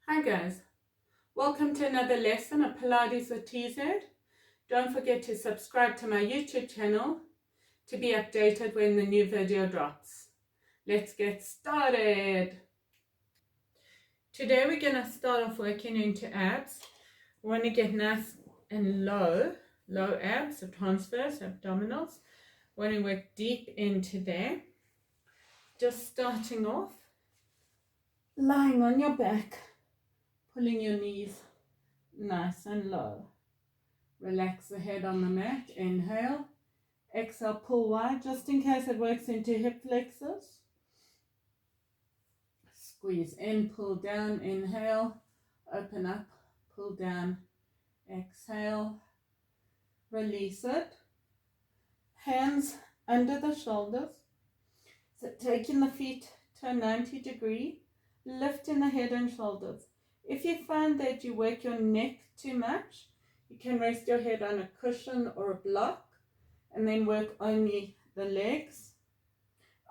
Hi guys, welcome to another lesson of Pilates with TZ. Don't forget to subscribe to my YouTube channel to be updated when the new video drops. Let's get started. Today we're going to start off working into abs. We want to get nice and low abs, so transverse, abdominals. We want to work deep into there. Just starting off, lying on your back, pulling your knees nice and low. Relax the head on the mat. Inhale. Exhale, pull wide just in case it works into hip flexors. Squeeze in, pull down. Inhale. Open up, pull down. Exhale. Release it. Hands under the shoulders. So taking the feet to a 90 degree. Lifting the head and shoulders. If you find that you work your neck too much, you can rest your head on a cushion or a block and then work only the legs.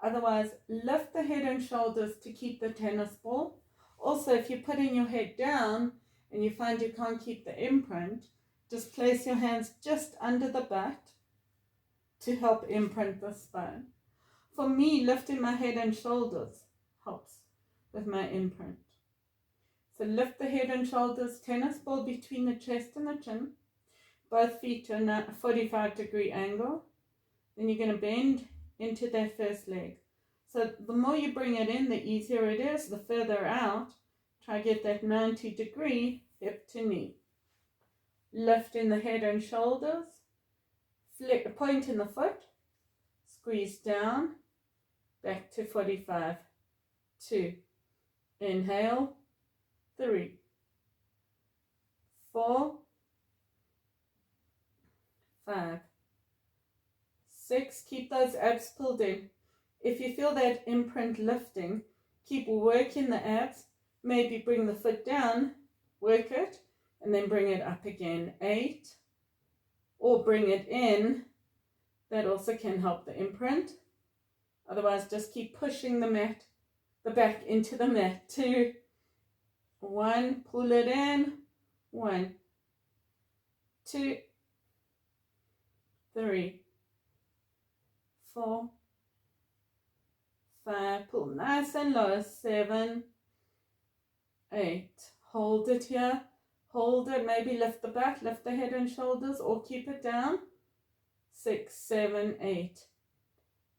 Otherwise, lift the head and shoulders to keep the tennis ball. Also, if you're putting your head down and you find you can't keep the imprint, just place your hands just under the butt to help imprint the spine. For me, lifting my head and shoulders helps with my imprint. So lift the head and shoulders, tennis ball between the chest and the chin, both feet to a 45 degree angle. Then you're going to bend into that first leg. So the more you bring it in, the easier it is. The further out, try to get that 90 degree hip to knee. Lift in the head and shoulders, point in the foot, squeeze down, back to 45, 2, inhale, 3, 4, 5, 6, keep those abs pulled in. If you feel that imprint lifting, keep working the abs, maybe bring the foot down, work it, and then bring it up again. 8, or bring it in, that also can help the imprint. Otherwise, just keep pushing the back into the mat. 2, 1, pull it in, 1, 2, 3, 4, 5, pull nice and low, 7, 8, hold it here, hold it, maybe lift the back, lift the head and shoulders, or keep it down, 6, 7, 8,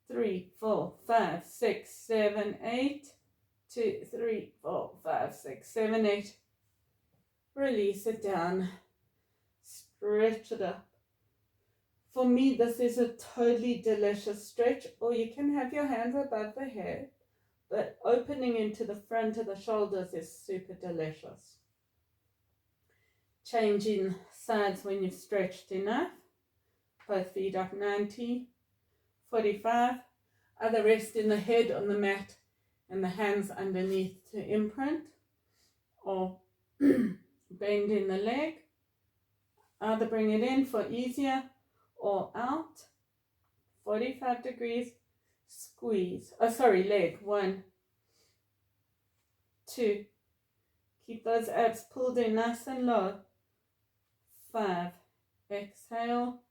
3, 4, 5, 6, 7, 8, 2, 3, 4, 5, 6, 7, 8, release it down, stretch it up. For me, this is a totally delicious stretch, or you can have your hands above the head, but opening into the front of the shoulders is super delicious. Changing sides when you've stretched enough. Both feet up 90, 45. Either rest in the head on the mat and the hands underneath to imprint, or bend in the leg. Either bring it in for easier or out, 45 degrees, squeeze, leg, 1, 2, keep those abs pulled in nice and low, 5, exhale,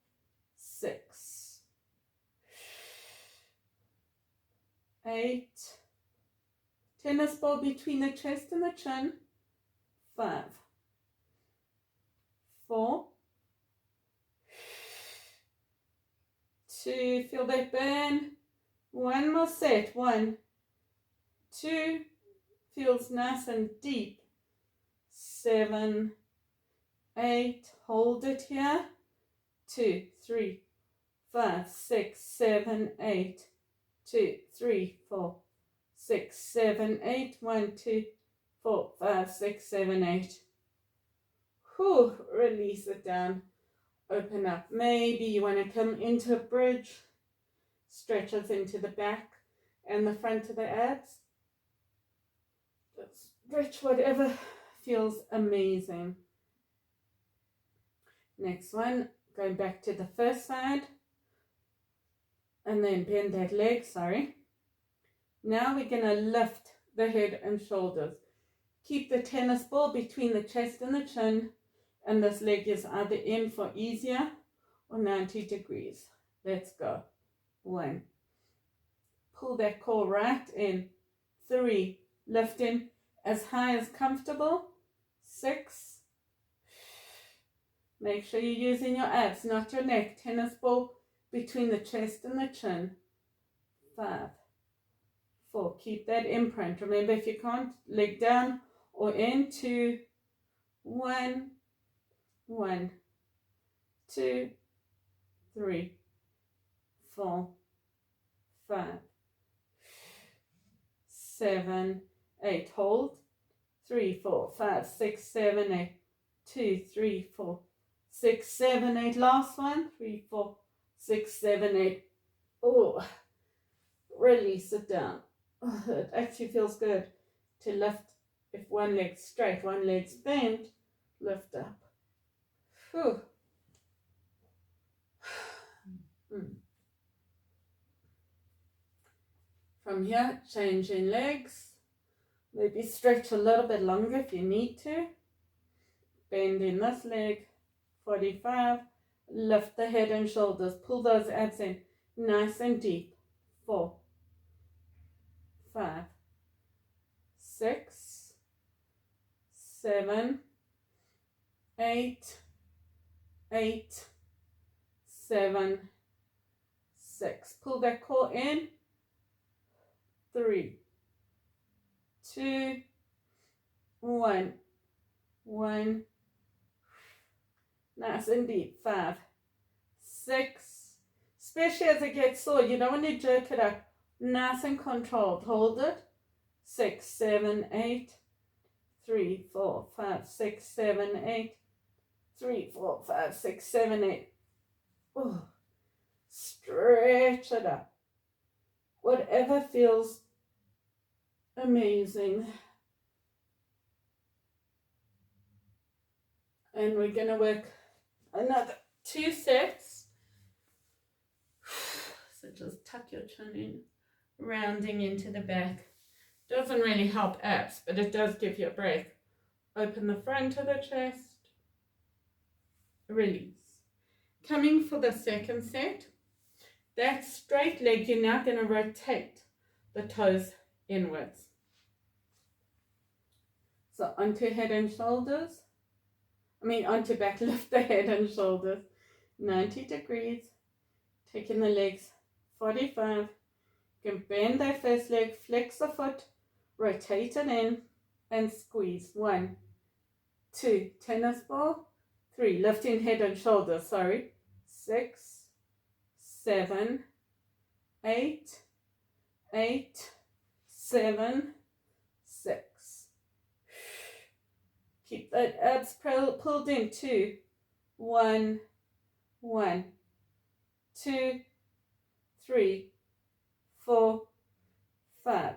6, 8, tennis ball between the chest and the chin, 5, 4, 2, feel that burn, 1 more set, 1, 2, feels nice and deep, 7, 8, hold it here, 2, 3, 5, 6, 7, 8, 2, 3, 4, 6, 7, 8, 1, 2, 4, 5, 6, 7, 8, whew, release it down. Open up. Maybe you want to come into a bridge, stretch us into the back and the front of the abs. Just stretch whatever feels amazing. Next one, going back to the first side, and then bend that leg, Now we're going to lift the head and shoulders. Keep the tennis ball between the chest and the chin, and this leg is either in for easier or 90 degrees. Let's go. 1. Pull that core right in. 3. Lifting as high as comfortable. 6. Make sure you're using your abs, not your neck. Tennis ball between the chest and the chin. 5. 4. Keep that imprint. Remember, if you can't, leg down or in. 2. 1. 1. 2. 3. 4. 5. 7. 8. Hold. 3, 4, 5, 6, 7, 8. 2, 3, 4, 6, 7, 8. Last one. 3, 4, 6, 7, 8. Oh, release it down. Oh, it actually feels good to lift. If one leg's straight, one leg's bent, lift up. Whew. From here, changing legs. Maybe stretch a little bit longer if you need to. Bend in this leg. 45. Lift the head and shoulders. Pull those abs in nice and deep. 4. 5. 6. 7. 8. 8. 7. 6. Pull that core in. 3. 2. 1. 1. Nice and deep. 5. 6. Especially as it gets sore, you don't want to jerk it up. Nice and controlled. Hold it. 6, 7, 8. 3, 4, 5, 6, 7, 8. 3, 4, 5, 6, 7, 8. Oh, stretch it up. Whatever feels amazing. And we're going to work another 2 sets. So just tuck your chin in, rounding into the back. Doesn't really help abs, but it does give you a break. Open the front of the chest. Release. Coming for the second set. That straight leg, you're now going to rotate the toes inwards. So onto head and shoulders. Onto back, lift the head and shoulders. 90 degrees. Taking the legs 45. You can bend that first leg, flex the foot, rotate it in, and squeeze. 1, 2, tennis ball. 3, lifting head and shoulders, 6, 7, 8, 8, 7, 6. Keep that abs pulled in. 2, 1, 1, 2, 3, 4, 5,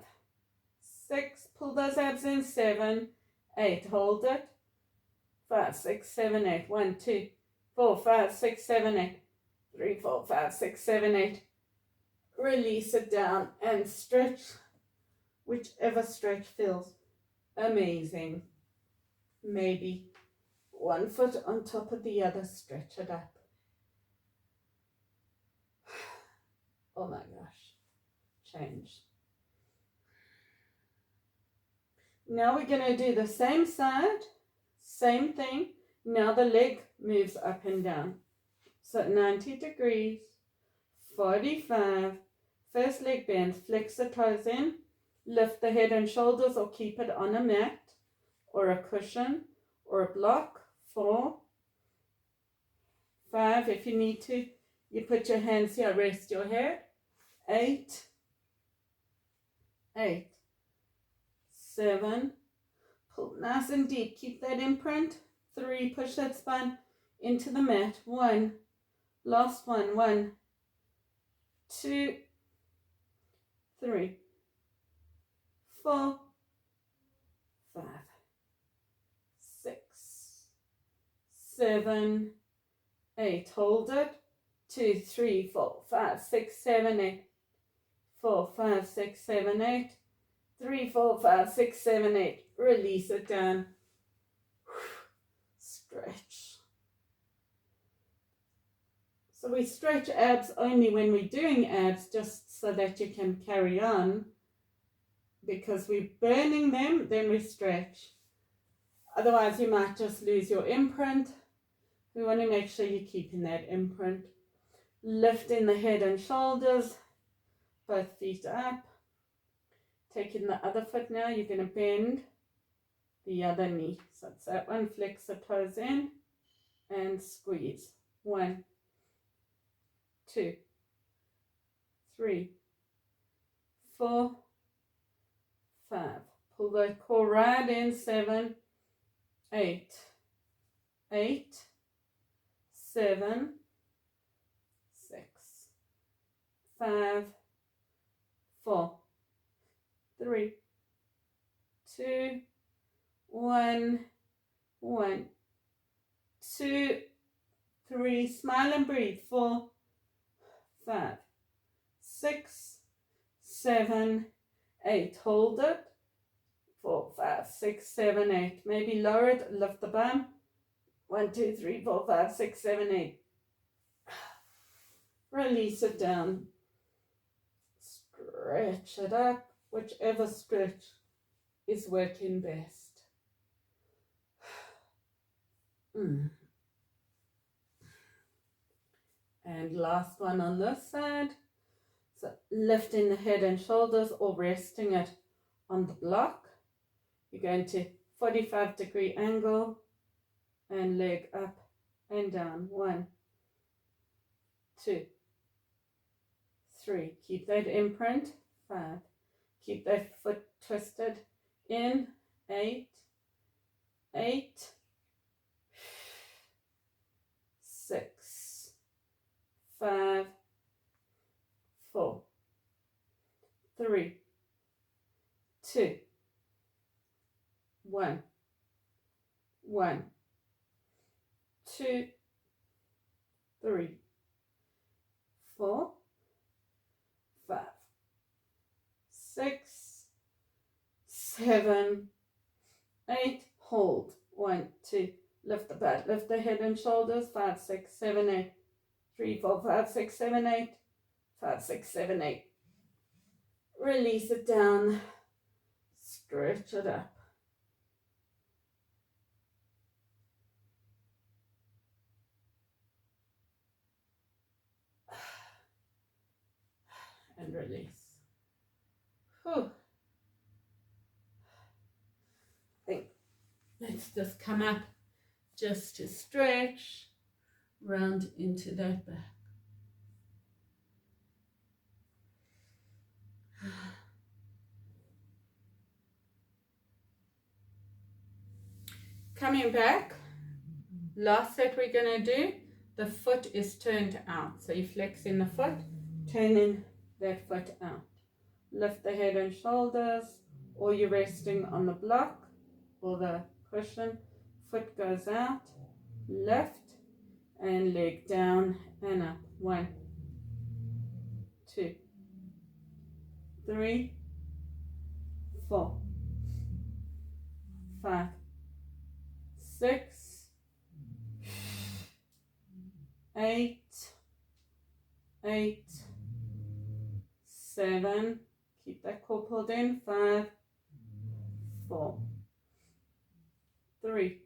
6. Pull those abs in. 7, 8. Hold it. 5, 6, 7, 8. 1, 2, 4, 5, 6, 7, 8. 3, 4, 5, 6, 7, 8. Release it down and stretch. Whichever stretch feels amazing. Maybe one foot on top of the other. Stretch it up. Oh my gosh. Change. Now we're going to do the same side. Same thing. Now the leg moves up and down. So 90 degrees. 45. First leg bends. Flex the toes in. Lift the head and shoulders or keep it on a mat or a cushion or a block. 4. 5. If you need to, you put your hands here, rest your head. 8. 8. 7. Pull nice and deep. Keep that imprint. 3. Push that spine into the mat. 1. Last one. 1, 2, 3, 4, 5, 6, 7, 8. Hold it. 2, 3, 4, 5, 6, 7, 8. 4, 5, 6, 7, 8. 3, 4, 5, 6, 7, 8. Release it down. Stretch. So we stretch abs only when we're doing abs, just so that you can carry on, because we're burning them, then we stretch. Otherwise you might just lose your imprint. We want to make sure you're keeping that imprint. Lifting the head and shoulders, both feet up. Taking the other foot now, you're going to bend the other knee. So it's that one, flex the toes in and squeeze. 1, 2, 3, 4, 5. Pull the core right in. 7, 8, 8, 7, 6, 5, 4, 3, 2, 1, 1, 2, 3. Smile and breathe. 4, 5, 6, 7, 8. Hold it. 4, 5, 6, 7, 8. Maybe lower it. Lift the bum. 1, 2, 3, 4, 5, 6, 7, 8. Release it down. Stretch it up. Whichever stretch is working best. And last one on this side. So lifting the head and shoulders or resting it on the block. You're going to 45-degree angle and leg up and down. 1, 2, 3. Keep that imprint. 5. Keep that foot twisted in. 8, 8, 6, 5, 4, 3, 2, 1, 1, 2, 3, 4, 5, 6, 7, 8. Hold. 1, 2. Lift the butt. Lift the head and shoulders. 5, 6, 7, 8. 3, 4, 5, 6, 7, 8. 5, 6, 7, 8. Release it down. Stretch it up. And release. Whew. Let's just come up just to stretch, round into that back. Coming back, last set we're going to do, the foot is turned out. So you're flexing the foot, turning that foot out. Lift the head and shoulders, or you're resting on the block or the cushion. Foot goes out, lift, and leg down and up. 1, 2, 3, 4, 5, 6, 8, 8, 7. Keep that core pulled in. 5, 4, 3,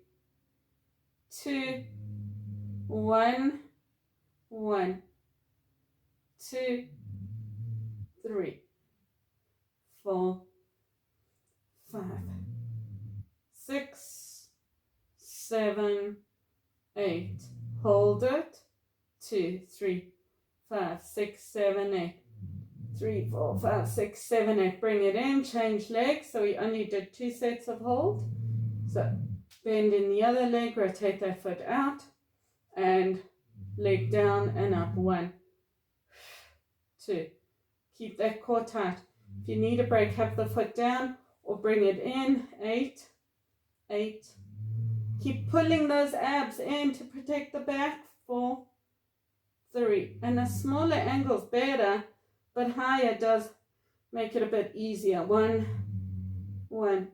2, 1, 1, 2, 3, 4, 5, 6, 7, 8. Hold it. 2, 3, 5, 6, 7, 8. 3, 4, 5, 6, 7, 8. Bring it in. Change legs. So we only did 2 sets of hold. So bend in the other leg. Rotate that foot out. And leg down and up. 1, 2. Keep that core tight. If you need a break, have the foot down or bring it in. 8, 8. Keep pulling those abs in to protect the back. 4, 3. And a smaller angle is better, but higher does make it a bit easier. 1, 1,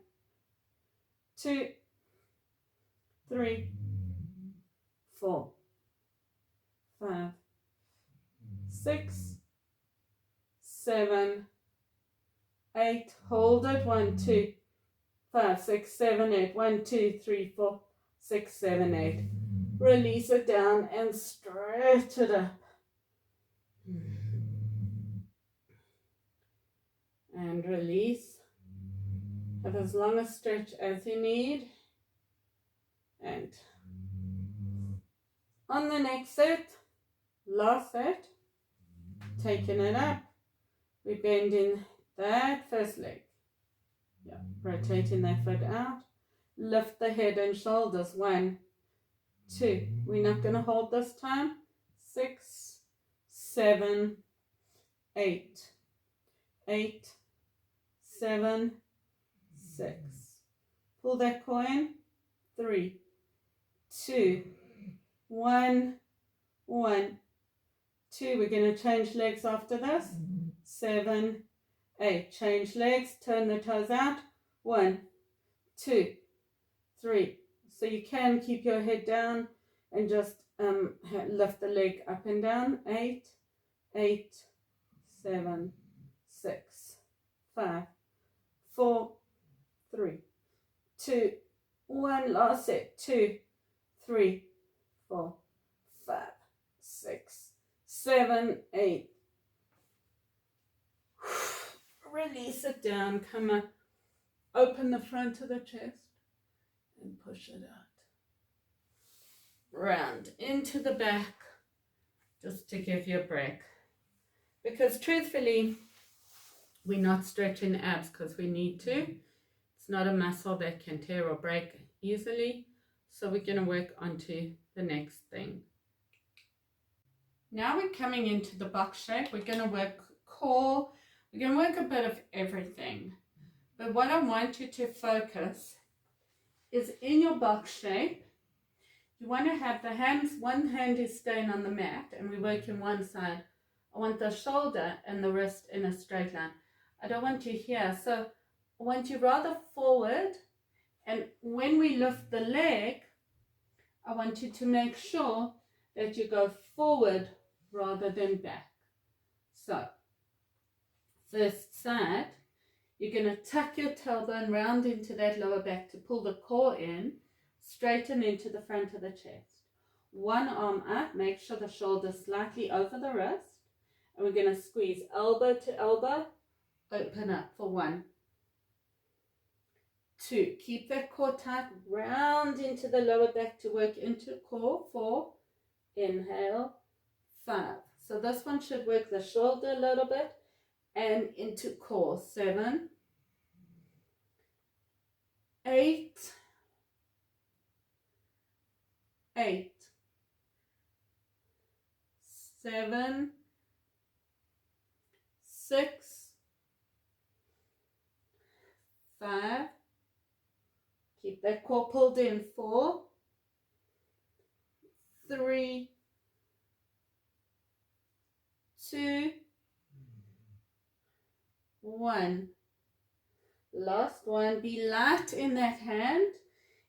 2, 3, 4, 5, 6, 7, 8. Hold it. 1, 2, 5, 6, 7, 8. 1, 2, 3, 4, 6, 7, 8. Release it down and stretch it up. And release. Have as long a stretch as you need. And on the next set, last set, taking it up, we bend in that first leg. Yeah, rotating that foot out. Lift the head and shoulders. 1, 2. We're not going to hold this time. 6, 7, 8. 8, 7, 6. Pull that core in. 3, 2, 1, 1, 2. We're going to change legs after this. 7, 8. Change legs. Turn the toes out. 1, 2, 3. So you can keep your head down and just lift the leg up and down. 8, 8, 7, 6, 5, 4, 3, 2, 1. Last set. 2, 3, 4, 5, 6, 7, 8. Release it down. Come up. Open the front of the chest and push it out. Round into the back, just to give you a break. Because truthfully, we're not stretching abs because we need to. It's not a muscle that can tear or break easily. So we're going to work onto the next thing. Now we're coming into the box shape. We're going to work core. We're going to work a bit of everything. But what I want you to focus is in your box shape. You want to have the hands, one hand is staying on the mat and we work in one side. I want the shoulder and the wrist in a straight line. I don't want you here. So I want you rather forward, and when we lift the leg, I want you to make sure that you go forward rather than back. So first side, you're going to tuck your tailbone round into that lower back to pull the core in, straighten into the front of the chest. One arm up, make sure the shoulder's slightly over the wrist. And we're going to squeeze elbow to elbow, open up for 1, 2. Keep that core tight, round into the lower back to work into core. 4, inhale, 5. So this one should work the shoulder a little bit and into core. 7, 8, 8, 7, 6, 5. Keep that core pulled in. 4, 3, 2, 1. Last one. Be light in that hand.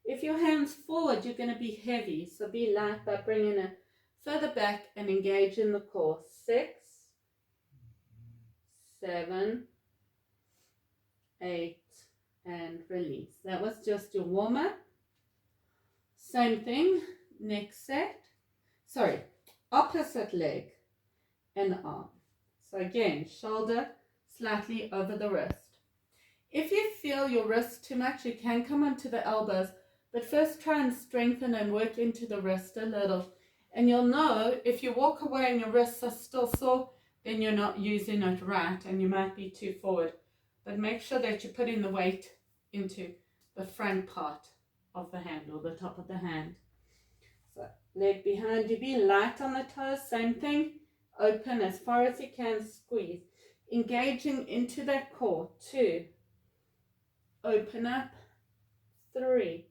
If your hand's forward, you're going to be heavy. So be light by bringing it further back and engage in the core. 6, 7, 8, and release. That was just your warm-up. Same thing. Next set. Sorry, opposite leg and arm. So again, shoulder slightly over the wrist. If you feel your wrist too much, you can come onto the elbows, but first try and strengthen and work into the wrist a little. And you'll know if you walk away and your wrists are still sore, then you're not using it right and you might be too forward. But make sure that you're putting the weight into the front part of the hand or the top of the hand. So leg behind you, be light on the toes, same thing. Open as far as you can, squeeze. Engaging into that core. 2, open up. 3,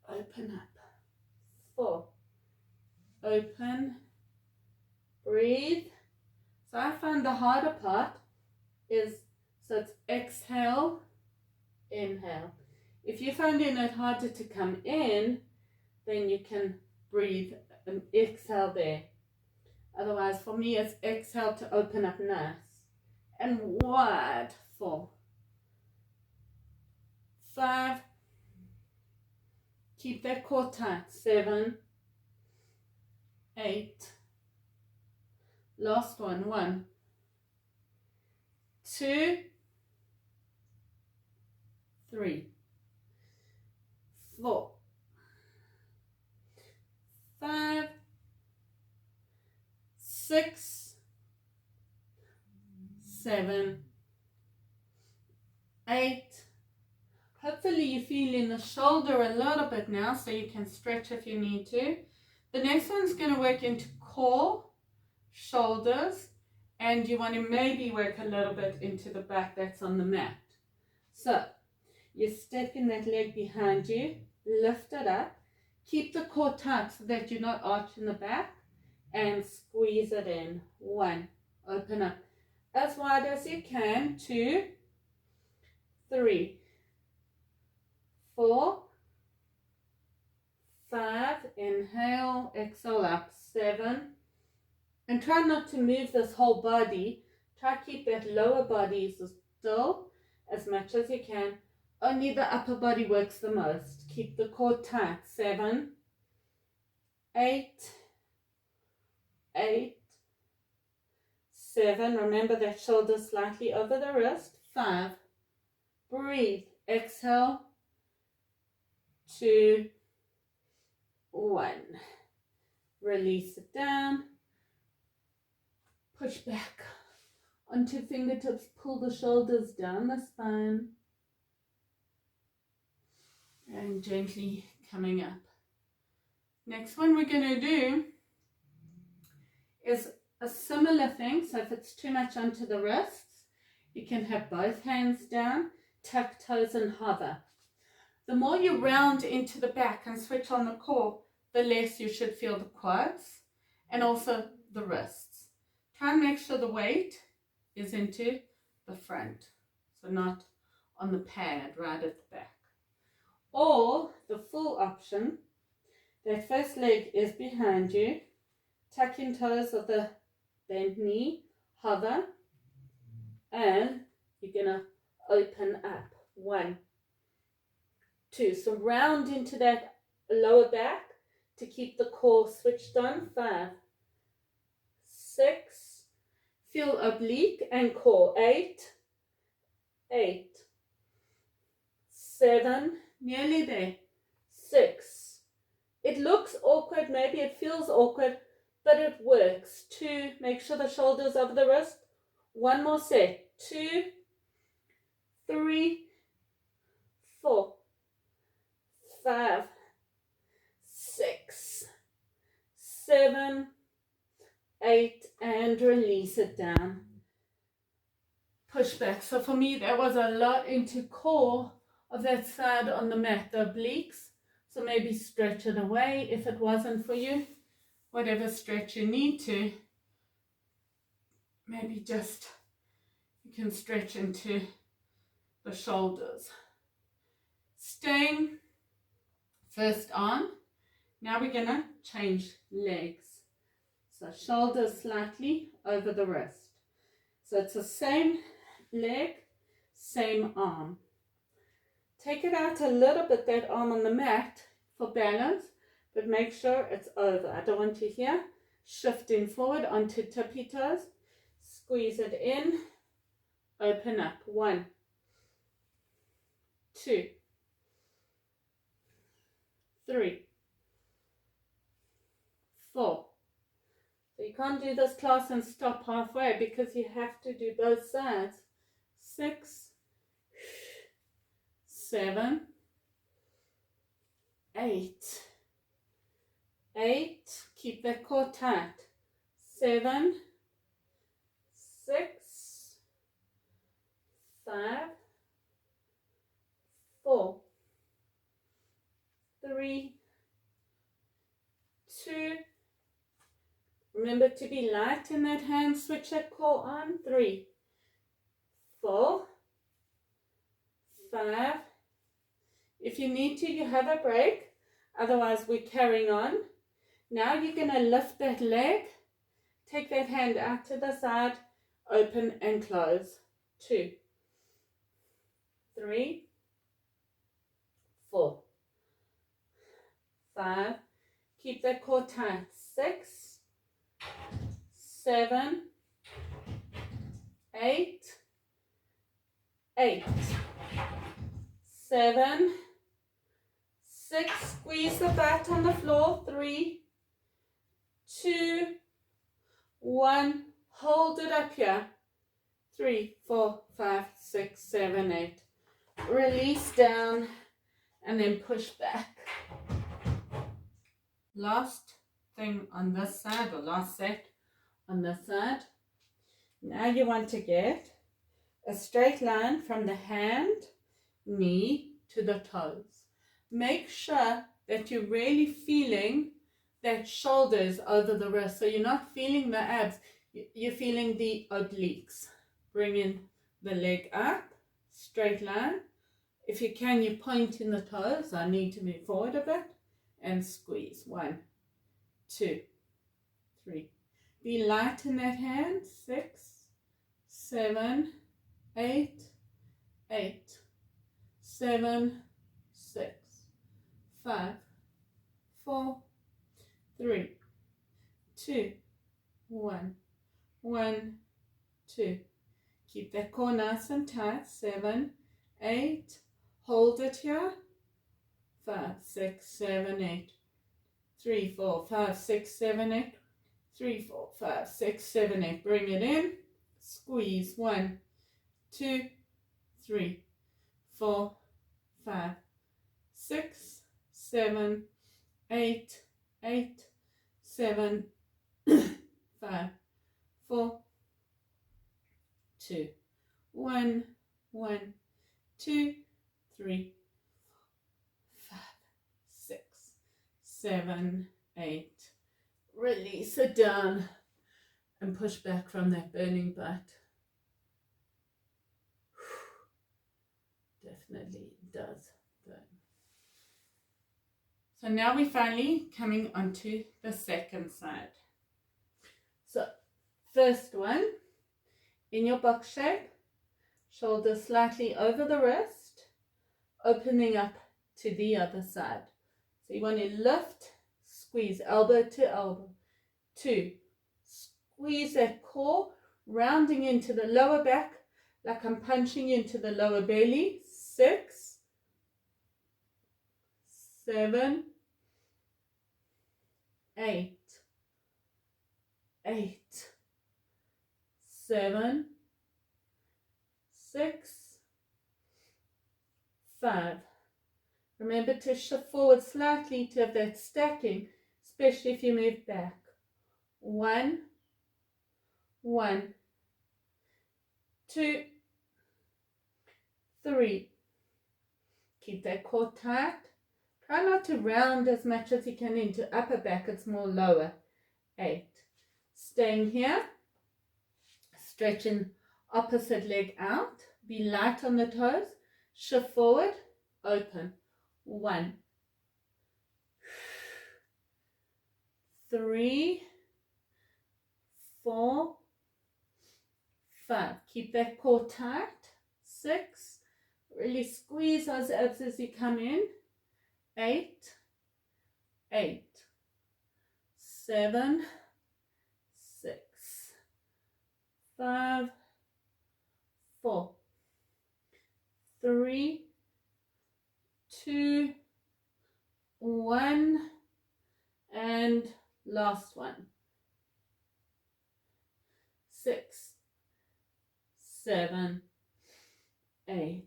open up. 4, open, breathe. So I find the harder part is, so it's exhale, inhale. If you're finding it harder to come in, then you can breathe and exhale there. Otherwise, for me, it's exhale to open up nice and wide. 4, 5, keep that core tight. 7, 8, last one. 1, 2, 3, 4, 5, 6, 7, 8. Hopefully you're feeling the shoulder a little bit now, so you can stretch if you need to. The next one's going to work into core, shoulders, and you want to maybe work a little bit into the back that's on the mat. So you're stepping that leg behind you, lift it up, keep the core tight so that you're not arching the back, and squeeze it in. 1, open up as wide as you can. 2, 3, 4, 5, inhale, exhale up. 7, and try not to move this whole body. Try to keep that lower body still as much as you can. Only the upper body works the most. Keep the core tight. 7, 8, 8, 7. Remember that shoulder slightly over the wrist. 5, breathe, exhale. 2, 1, release it down, push back onto fingertips, pull the shoulders down the spine, and gently coming up. Next one we're going to do is a similar thing. So if it's too much onto the wrists, you can have both hands down, tuck toes and hover. The more you round into the back and switch on the core, the less you should feel the quads and also the wrists. Try and make sure the weight is into the front, so not on the pad right at the back. Or the full option, that first leg is behind you, tuck in toes of the bent knee, hover, and you're going to open up. 1, 2, so round into that lower back to keep the core switched on. 5, 6, feel oblique and core. 8, 8, 7, nearly there. 6, it looks awkward, maybe it feels awkward, but it works. 2, make sure the shoulders over the wrist. 1 more set. 2, 3, 4, 5, 6, 7, 8, and release it down. Push back. So for me, that was a lot into core of that side on the mat, the obliques. So maybe stretch it away if it wasn't for you. Whatever stretch you need to. Maybe just you can stretch into the shoulders. Staying first arm. Now we're going to change legs. So shoulders slightly over the wrist. So it's the same leg, same arm. Take it out a little bit, that arm on the mat, for balance, but make sure it's over. I don't want you here shifting forward onto tippy toes. Squeeze it in, open up. 1, 2, 3, 4. So you can't do this class and stop halfway because you have to do both sides. 6, 7, 8, 8. Keep that core tight. 7, 6, 5, 4, 3, 2. Remember to be light in that hand. Switch that core on. 3, 4, 5. If you need to, you have a break. Otherwise, we're carrying on. Now you're going to lift that leg. Take that hand out to the side. Open and close. 2, 3, 4, 5. Keep that core tight. 6, 7, 8, 8, 7, 6. Squeeze the butt on the floor. 3, 2, 1. Hold it up here. 3, 4, 5, 6, 7, 8. Release down and then push back. Last thing on this side, or last set on this side. Now you want to get a straight line from the hand, knee to the toes. Make sure that you're really feeling that shoulders over the wrist. So you're not feeling the abs, you're feeling the obliques. Bring in the leg up, straight line. If you can, you point in the toes. I need to move forward a bit and squeeze. 1, 2, 3. Be light in that hand. 6, 7, 8, 8, 7, 6, 5, 4, 3, 2, 1, 1, 2. Keep that core nice and tight. 7, 8. Hold it here. 5, 6, 7, 8. 3, 4, 5, 6, 7, 8. 3, 4, 5, 6, 7, 8. Bring it in. Squeeze. 1, 2, 3, 4, 5, 6, 7, 8, 8, 7, 5, 4, 2, 1, 1, 2, 3, 5, 6, 7, 8. Release it down and push back from that burning butt. Definitely does burn. So now we're finally coming onto the second side. So first one, in your box shape, shoulders slightly over the wrist, opening up to the other side. So you want to lift, squeeze elbow to elbow. 2, squeeze that core, rounding into the lower back like I'm punching into the lower belly. 6, 7, 8, 8, 7, 6, 5. Remember to shift forward slightly to have that stacking, especially if you move back. 1, 1, 2, 3. Keep that core tight. Try not to round as much as you can into upper back, it's more lower. 8. Staying here. Stretching opposite leg out. Be light on the toes. Shift forward. Open. 1, 3, 4, 5. Keep that core tight. 6. Really squeeze those abs as you come in. 8, 8, 7, 6, 5, 4, 3, 2, 1, and last one. 6, 7, 8.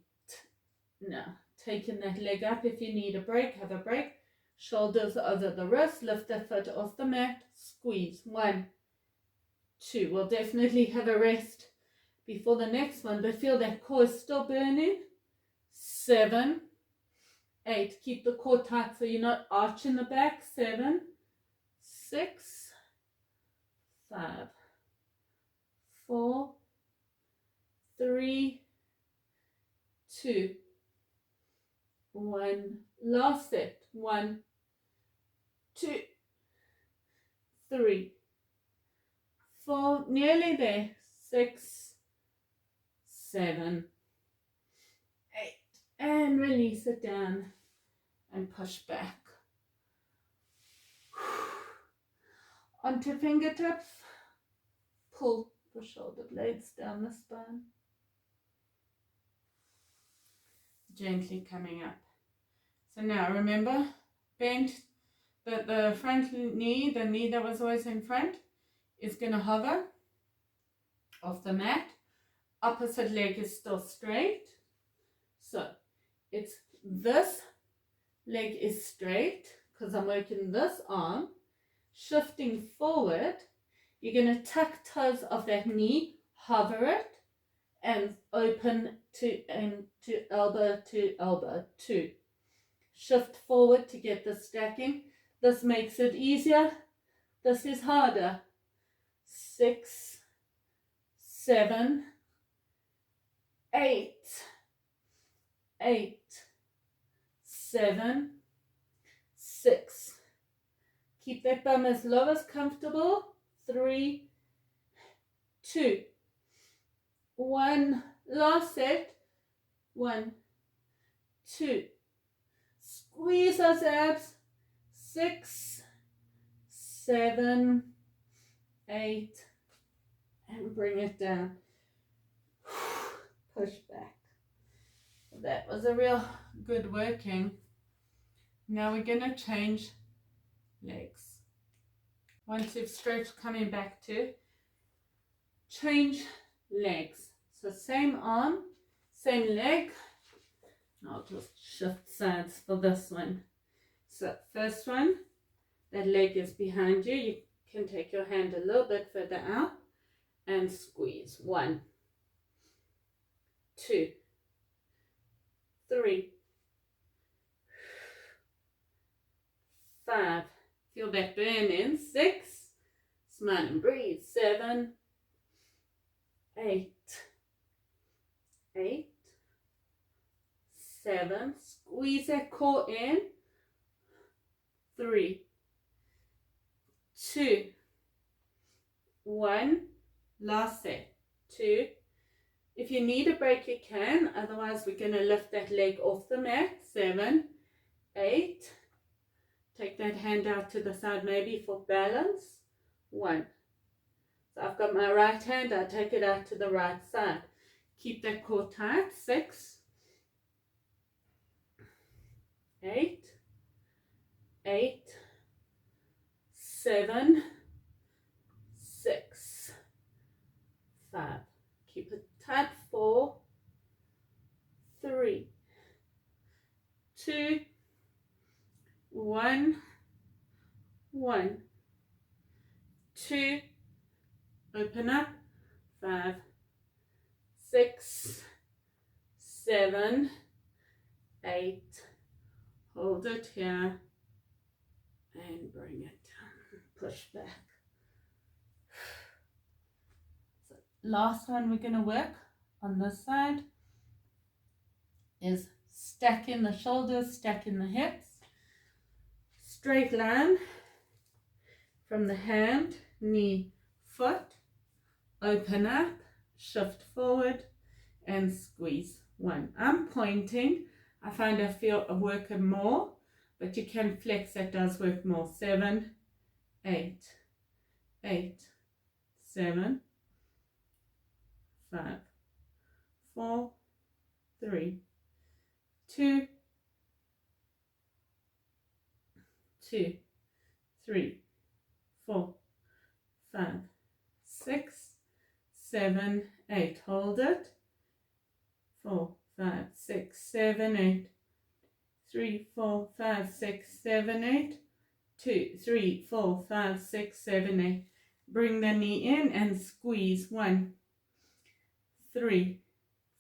Now, taking that leg up. If you need a break, have a break. Shoulders over the wrist. Lift the foot off the mat. Squeeze. 1, 2. We'll definitely have a rest before the next one, but feel that core is still burning. 7, 8. Keep the core tight so you're not arching the back. 7, 6, 5, 4, 3, 2, 1, last set, 1, 2, 3, 4, nearly there, 6, 7, 8, and release it down and push back. Onto fingertips, pull the shoulder blades down the spine, gently coming up. So now remember, bend the front knee, the knee that was always in front, is going to hover off the mat. Opposite leg is still straight. So it's this leg is straight because I'm working this arm. Shifting forward, you're going to tuck toes of that knee, hover it, and open to elbow to elbow. 2. Shift forward to get the stacking. This makes it easier. This is harder. 6, 7, 8, 8, 7, 6. Keep that bum as low as comfortable. 3, 2, 1. Last set. 1, 2. Squeeze those abs. 6, 7, 8, and bring it down. Push back. That was a real good working. Now we're going to change legs. Once you've stretched, coming back to change legs. So same arm, same leg. I'll just shift sides for this one. So first one, that leg is behind you. You can take your hand a little bit further out and squeeze. 1, 2, 3, 5. Feel that burn in. 6. Smile and breathe. 7, 8, 8, 7. Squeeze that core in. 3, 2, 1. Last set. 2. If you need a break, you can. Otherwise, we're going to lift that leg off the mat. 7, 8. Take that hand out to the side, maybe for balance. 1. So I've got my right hand. I take it out to the right side. Keep that core tight. 6, 8, 8, 7, 6, 5. Keep it tight. 4, 3, 2, 1, 1, 2, open up. 5, 6, 7, 8. Hold it here and bring it down. Push back. So last one we're going to work on this side is stacking the shoulders, stacking the hips. Straight line from the hand, knee, foot. Open up, shift forward and squeeze. 1. I'm pointing. I find I feel I work it more, but you can flex. That does work more. 7, 8, 8, 7, 5, 4, 3, 2, 2, 3, 4, 5, 6, 7, 8. Hold it. 4, 5, 6, 7, 8. 3, 4, 5, 6, 7, 8. 2, 3, 4, 5, 6, 7, 8. Bring the knee in and squeeze. 1, 3,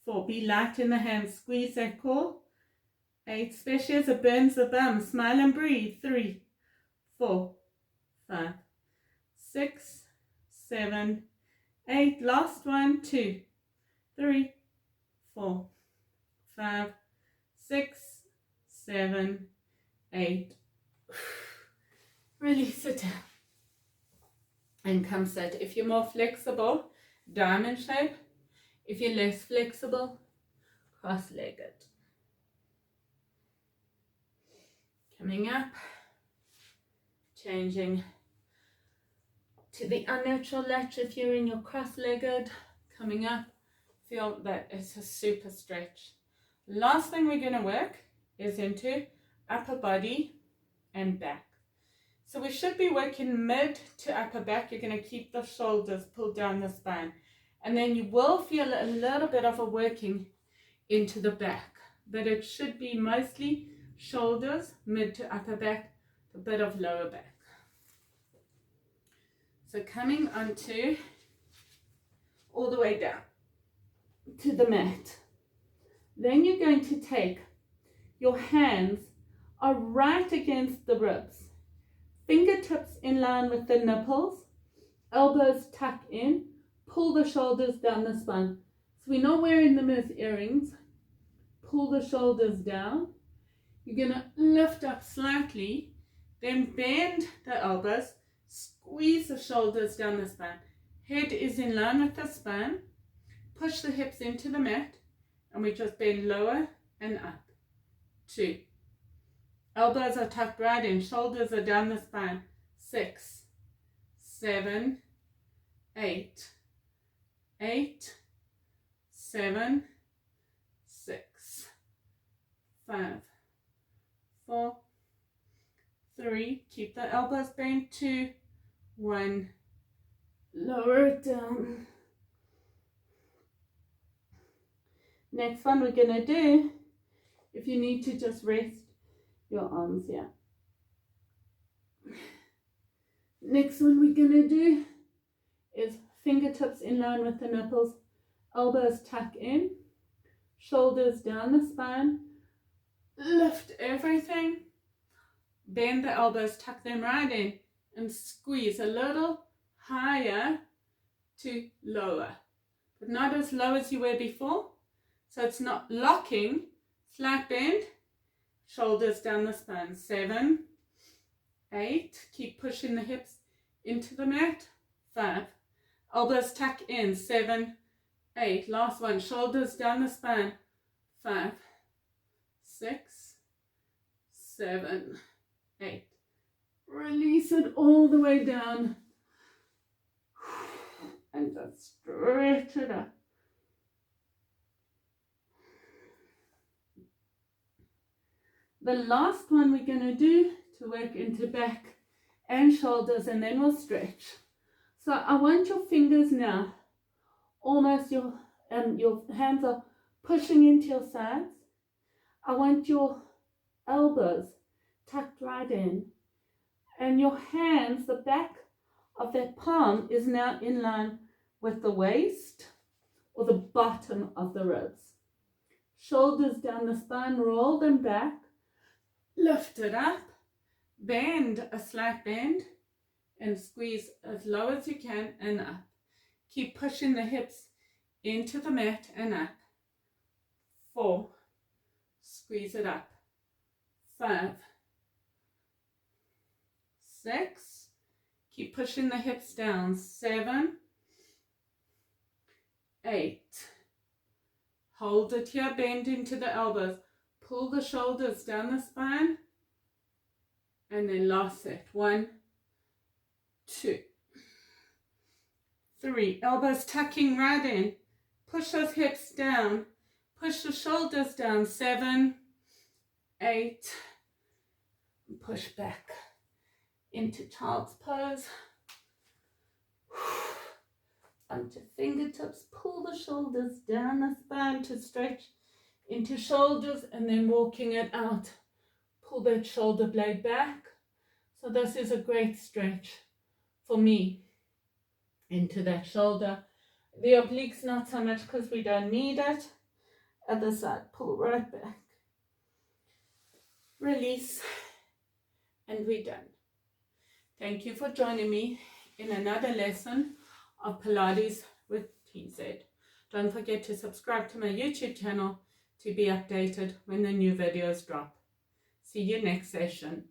4. Be light in the hands. Squeeze that core. 8, especially as it burns the bum. Smile and breathe. 3, 4, 5, 6, 7, 8. Last one. 2, 3, 4, 5, 6, 7, 8. Release it down. And come sit. If you're more flexible, diamond shape. If you're less flexible, cross-legged. Coming up, changing to the unnatural latch if you're in your cross-legged. Coming up, feel that it's a super stretch. Last thing we're going to work is into upper body and back. So we should be working mid to upper back. You're going to keep the shoulders pulled down the spine. And then you will feel a little bit of a working into the back. But it should be mostly shoulders, mid to upper back, a bit of lower back. So coming onto all the way down to the mat. Then you're going to take your hands are right against the ribs. Fingertips in line with the nipples, elbows tuck in, pull the shoulders down the spine. So we're not wearing them as earrings. Pull the shoulders down. You're going to lift up slightly, then bend the elbows, squeeze the shoulders down the spine. Head is in line with the spine. Push the hips into the mat, and we just bend lower and up. 2. Elbows are tucked right in, shoulders are down the spine. 6, 7, 8, 8, 7, 6, 5, 4, 3. Keep the elbows bent. 2, 1. Lower it down. Next one we're going to do, if you need to just rest your arms here. Next one we're going to do is fingertips in line with the nipples, elbows tuck in, shoulders down the spine, lift everything, bend the elbows, tuck them right in, and squeeze a little higher to lower, but not as low as you were before. So it's not locking, slight bend, shoulders down the spine. 7, 8, keep pushing the hips into the mat. 5, elbows tuck in. 7, 8, last one, shoulders down the spine. 5, 6, 7, 8. Release it all the way down and just stretch it up. The last one we're going to do to work into back and shoulders, and then we'll stretch. So I want your fingers now, almost your hands are pushing into your sides. I want your elbows tucked right in, and your hands, the back of that palm is now in line with the waist or the bottom of the ribs. Shoulders down the spine, roll them back. Lift it up, bend, a slight bend, and squeeze as low as you can and up. Keep pushing the hips into the mat and up. 4, squeeze it up. 5, 6, keep pushing the hips down. 7, 8, hold it here, bend into the elbows. Pull the shoulders down the spine, and then last set. 1, 2, 3. Elbows tucking right in. Push those hips down. Push the shoulders down. 7, 8. Push back into child's pose. Onto fingertips. Pull the shoulders down the spine to stretch into shoulders, and then walking it out. Pull that shoulder blade back. So this is a great stretch for me into that shoulder. The obliques not so much because we don't need it. Other side, pull right back. Release, and we're done. Thank you for joining me in another lesson of Pilates with TZ. Don't forget to subscribe to my YouTube channel to be updated when the new videos drop. See you next session.